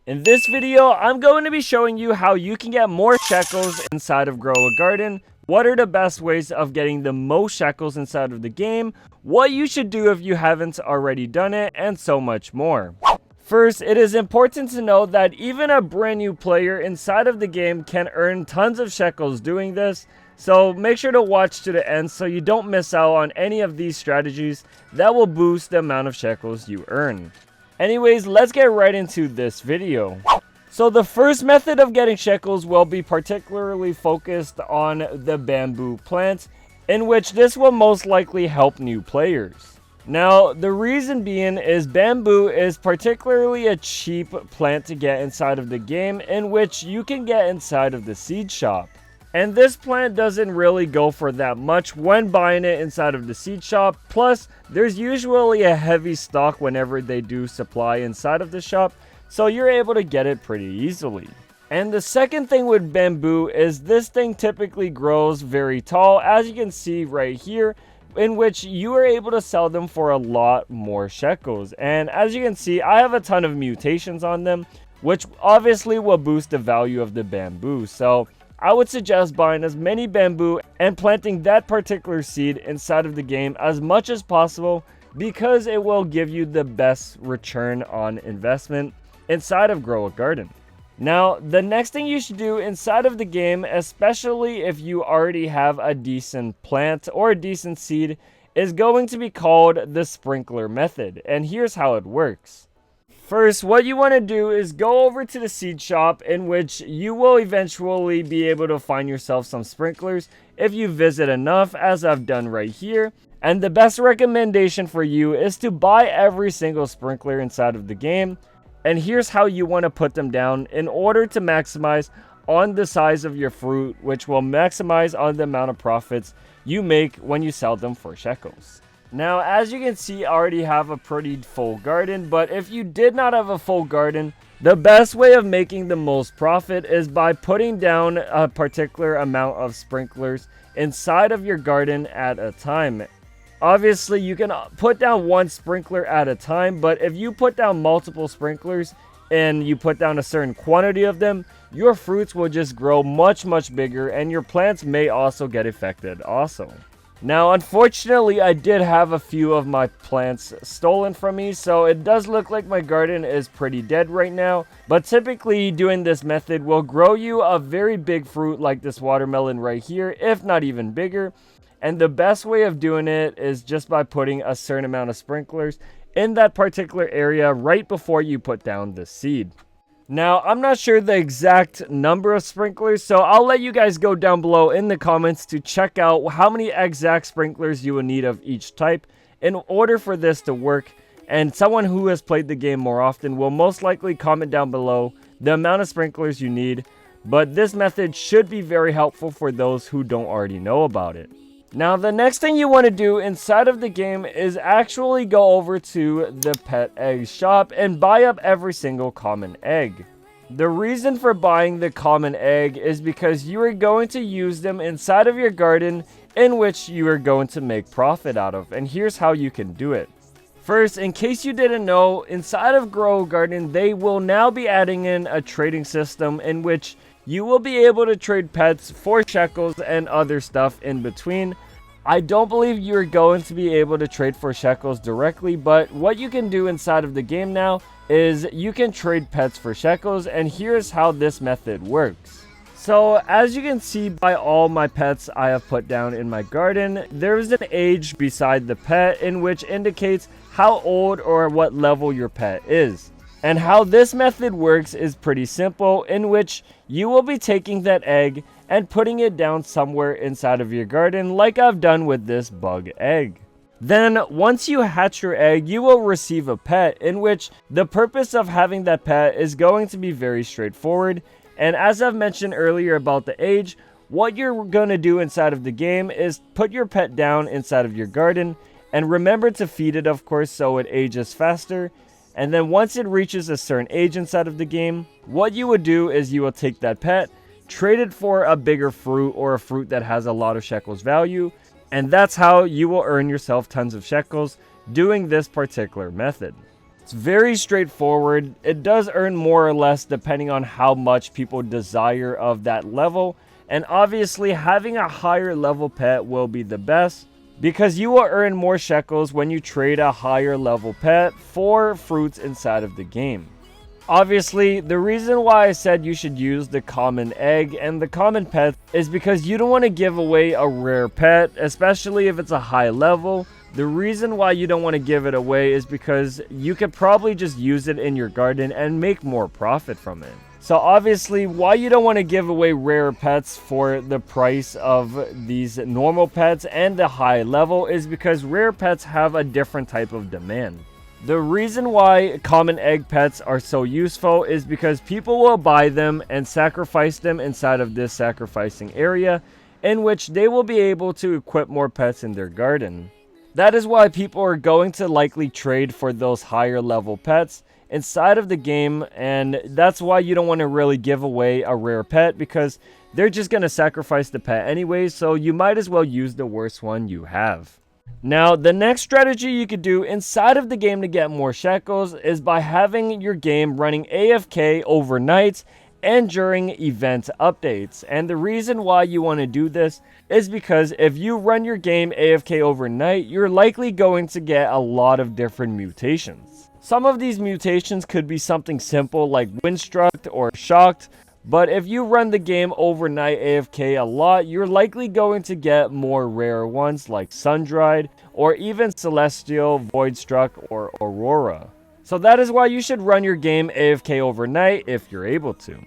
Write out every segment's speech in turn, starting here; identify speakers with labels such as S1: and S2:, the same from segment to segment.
S1: In this video, I'm going to be showing you how you can get more shekels inside of Grow a Garden, what are the best ways of getting the most shekels inside of the game, what you should do if you haven't already done it, and so much more. First, it is important to know that even a brand new player inside of the game can earn tons of shekels doing this, so make sure to watch to the end so you don't miss out on any of these strategies that will boost the amount of shekels you earn. Anyways, let's get right into this video. So the first method of getting shekels will be particularly focused on the bamboo plant, in which this will most likely help new players. Now, the reason being is bamboo is particularly a cheap plant to get inside of the game, in which you can get inside of the seed shop. And this plant doesn't really go for that much when buying it inside of the seed shop. Plus, there's usually a heavy stock whenever they do supply inside of the shop, so you're able to get it pretty easily. And the second thing with bamboo is this thing typically grows very tall, as you can see right here, in which you are able to sell them for a lot more shekels. And as you can see, I have a ton of mutations on them, which obviously will boost the value of the bamboo. So I would suggest buying as many bamboo and planting that particular seed inside of the game as much as possible, because it will give you the best return on investment inside of Grow a Garden. Now, the next thing you should do inside of the game, especially if you already have a decent plant or a decent seed, is going to be called the sprinkler method. And here's how it works. First, what you want to do is go over to the seed shop, in which you will eventually be able to find yourself some sprinklers if you visit enough, as I've done right here. And the best recommendation for you is to buy every single sprinkler inside of the game. And here's how you want to put them down in order to maximize on the size of your fruit, which will maximize on the amount of profits you make when you sell them for shekels. Now, as you can see, I already have a pretty full garden, but if you did not have a full garden, the best way of making the most profit is by putting down a particular amount of sprinklers inside of your garden at a time. Obviously, you can put down one sprinkler at a time, but if you put down multiple sprinklers and you put down a certain quantity of them, your fruits will just grow much bigger, and your plants may also get affected also. Now, unfortunately, I did have a few of my plants stolen from me, so it does look like my garden is pretty dead right now. But typically, doing this method will grow you a very big fruit like this watermelon right here, if not even bigger. And the best way of doing it is just by putting a certain amount of sprinklers in that particular area right before you put down the seed. Now, I'm not sure the exact number of sprinklers, so I'll let you guys go down below in the comments to check out how many exact sprinklers you will need of each type in order for this to work. And someone who has played the game more often will most likely comment down below the amount of sprinklers you need, but this method should be very helpful for those who don't already know about it. Now, the next thing you want to do inside of the game is actually go over to the pet egg shop and buy up every single common egg. The reason for buying the common egg is because you are going to use them inside of your garden, in which you are going to make profit out of. And here's how you can do it. First, in case you didn't know, inside of Grow a Garden, they will now be adding in a trading system in which you will be able to trade pets for shekels and other stuff in between. I don't believe you're going to be able to trade for shekels directly, but what you can do inside of the game now is you can trade pets for shekels, and here's how this method works. So, as you can see by all my pets I have put down in my garden, there's an age beside the pet in which indicates how old or what level your pet is. And how this method works is pretty simple, in which you will be taking that egg and putting it down somewhere inside of your garden, like I've done with this bug egg. Then, once you hatch your egg, you will receive a pet, in which the purpose of having that pet is going to be very straightforward. And as I've mentioned earlier about the age, what you're going to do inside of the game is put your pet down inside of your garden, and remember to feed it, of course, so it ages faster. And then once it reaches a certain age inside of the game, what you would do is you will take that pet, trade it for a bigger fruit or a fruit that has a lot of shekels value, and that's how you will earn yourself tons of shekels doing this particular method. It's very straightforward. It does earn more or less depending on how much people desire of that level. And obviously having a higher level pet will be the best, because you will earn more shekels when you trade a higher level pet for fruits inside of the game. Obviously, the reason why I said you should use the common egg and the common pet is because you don't want to give away a rare pet, especially if it's a high level. The reason why you don't want to give it away is because you could probably just use it in your garden and make more profit from it. So obviously, why you don't want to give away rare pets for the price of these normal pets and the high level is because rare pets have a different type of demand. The reason why common egg pets are so useful is because people will buy them and sacrifice them inside of this sacrificing area, in which they will be able to equip more pets in their garden. That is why people are going to likely trade for those higher level pets inside of the game, and that's why you don't want to really give away a rare pet, because they're just going to sacrifice the pet anyway, so you might as well use the worst one you have. Now, the next strategy you could do inside of the game to get more shekels is by having your game running AFK overnight and during event updates. And the reason why you want to do this is because if you run your game AFK overnight, you're likely going to get a lot of different mutations. Some of these mutations could be something simple like windstruck or shocked, but if you run the game overnight AFK a lot, you're likely going to get more rare ones like sun-dried or even celestial, voidstruck, or aurora. So that is why you should run your game AFK overnight if you're able to.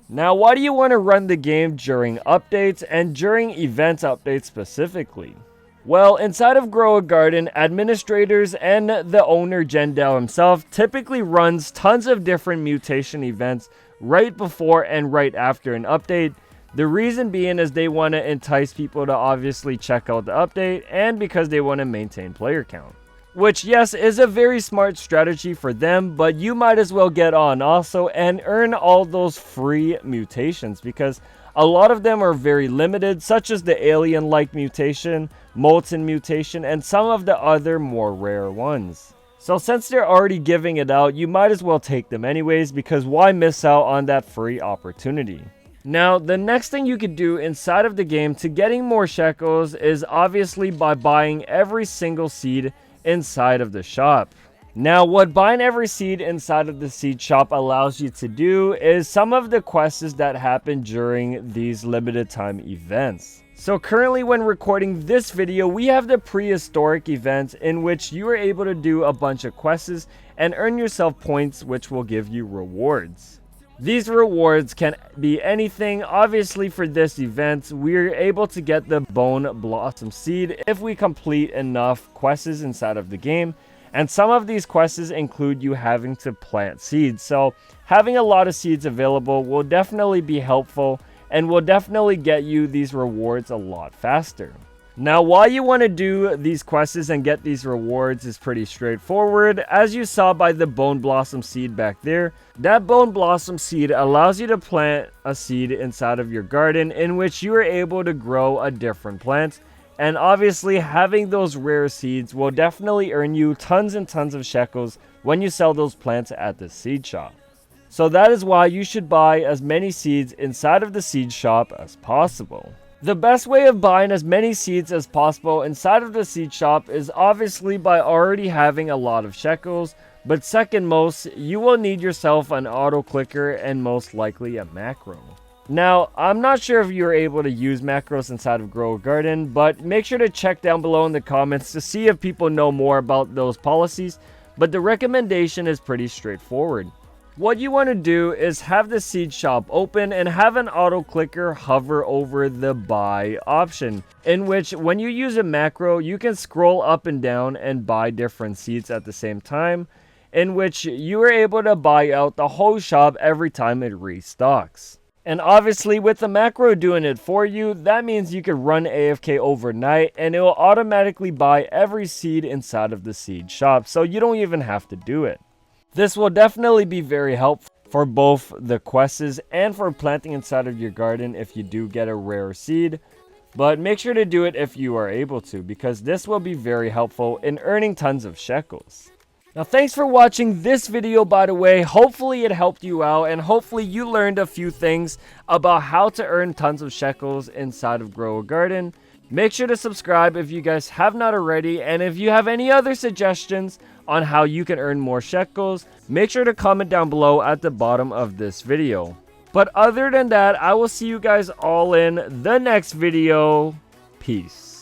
S1: Now, why do you want to run the game during updates and during event updates specifically? Well, inside of Grow a Garden, administrators and the owner Jendao himself typically runs tons of different mutation events right before and right after an update. The reason being is they want to entice people to obviously check out the update, and because they want to maintain player count. Which, yes, is a very smart strategy for them, but you might as well get on also and earn all those free mutations, because a lot of them are very limited, such as the alien-like mutation, molten mutation, and some of the other more rare ones. So since they're already giving it out, you might as well take them anyways, because why miss out on that free opportunity? Now, the next thing you could do inside of the game to getting more shekels is obviously by buying every single seed inside of the shop. Now, what buying every seed inside of the seed shop allows you to do is some of the quests that happen during these limited time events. So currently when recording this video, we have the prehistoric event in which you are able to do a bunch of quests and earn yourself points, which will give you rewards. These rewards can be anything. Obviously for this event, we're able to get the Bone Blossom Seed if we complete enough quests inside of the game. And some of these quests include you having to plant seeds. So having a lot of seeds available will definitely be helpful and will definitely get you these rewards a lot faster. Now, why you want to do these quests and get these rewards is pretty straightforward. As you saw by the Bone Blossom Seed back there, that Bone Blossom Seed allows you to plant a seed inside of your garden in which you are able to grow a different plant. And obviously, having those rare seeds will definitely earn you tons and tons of shekels when you sell those plants at the seed shop. So that is why you should buy as many seeds inside of the seed shop as possible. The best way of buying as many seeds as possible inside of the seed shop is obviously by already having a lot of shekels, but second most, you will need yourself an auto clicker and most likely a macro. Now, I'm not sure if you're able to use macros inside of Grow a Garden, but make sure to check down below in the comments to see if people know more about those policies, but the recommendation is pretty straightforward. What you want to do is have the seed shop open and have an auto clicker hover over the buy option, in which when you use a macro, you can scroll up and down and buy different seeds at the same time, in which you are able to buy out the whole shop every time it restocks. And obviously with the macro doing it for you, that means you can run AFK overnight and it will automatically buy every seed inside of the seed shop, so you don't even have to do it. This will definitely be very helpful for both the quests and for planting inside of your garden if you do get a rare seed. But make sure to do it if you are able to, because this will be very helpful in earning tons of shekels. Now, thanks for watching this video, by the way. Hopefully it helped you out, and hopefully you learned a few things about how to earn tons of shekels inside of Grow a Garden. Make sure to subscribe if you guys have not already, and if you have any other suggestions on how you can earn more shekels, make sure to comment down below at the bottom of this video. But other than that, I will see you guys all in the next video. Peace.